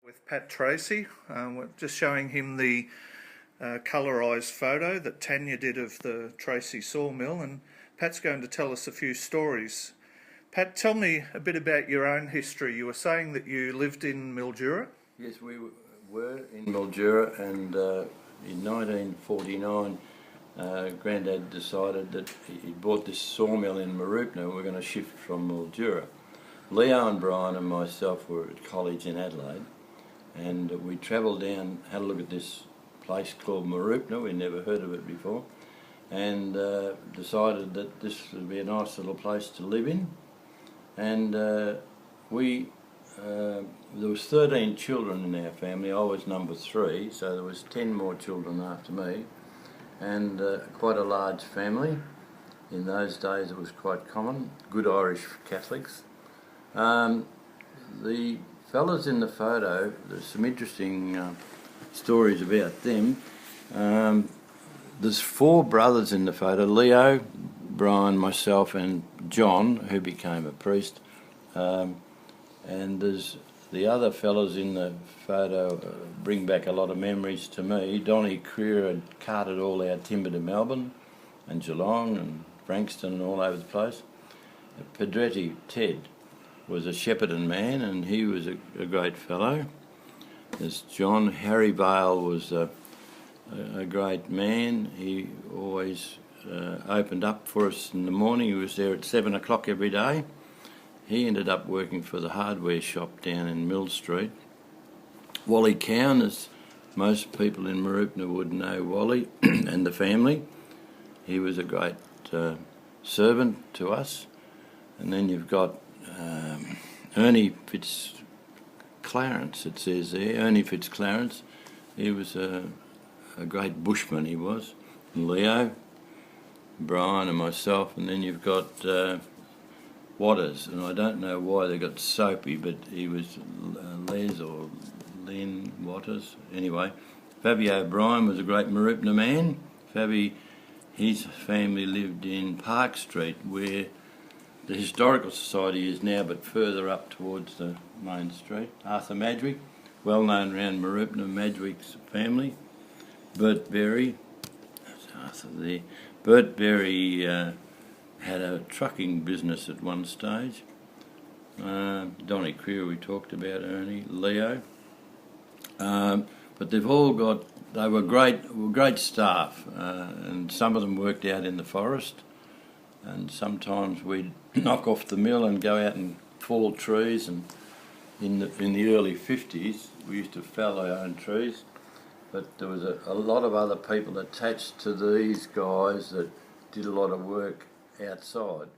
With Pat Treacy, we're just showing him the colorised photo that Tanya did of the Treacy Sawmill, and Pat's going to tell us a few stories. Pat, tell me a bit about your own history. You were saying that you lived in Mildura? Yes, we were in Mildura, and in 1949 Grandad decided that he bought this sawmill in Mooroopna and we're going to shift from Mildura. Leo and Brian and myself were at college in Adelaide, and we travelled down, had a look at this place called Mooroopna. We'd never heard of it before, and decided that this would be a nice little place to live in. And there was 13 children in our family. I was number 3, so there was 10 more children after me, and quite a large family. In those days it was quite common, good Irish Catholics. The fellas in the photo, there's some interesting stories about them. There's 4 brothers in the photo: Leo, Brian, myself and John, who became a priest. And there's the other fellas in the photo bring back a lot of memories to me. Donnie Creer had carted all our timber to Melbourne and Geelong and Frankston and all over the place. Pedretti Ted was a Shepparton man, and he was a great fellow. There's John. Harry Bale was a great man. He always opened up for us in the morning. He was there at 7 o'clock every day. He ended up working for the hardware shop down in Mill Street. Wally Cowan, as most people in Mooroopna would know Wally and the family. He was a great servant to us. And then you've got Ernie Fitzclarence, it says there, Ernie Fitzclarence. He was a great bushman, he was. And Leo, Brian and myself, and then you've got Waters, and I don't know why they got Soapy, but he was Les or Len Waters. Anyway, Fabi O'Brien was a great Mooroopna man. Fabi, his family lived in Park Street, where the Historical Society is now, but further up towards the main street. Arthur Madgwick, well known around Mooroopna, Madgwick's family. Bert Berry, that's Arthur there. Bert Berry had a trucking business at one stage. Donnie Creer, we talked about, Ernie, Leo. But they've all got, they were great staff, and some of them worked out in the forest, and sometimes we'd knock off the mill and go out and fall trees, and in the early 50s we used to fell our own trees, but there was a lot of other people attached to these guys that did a lot of work outside.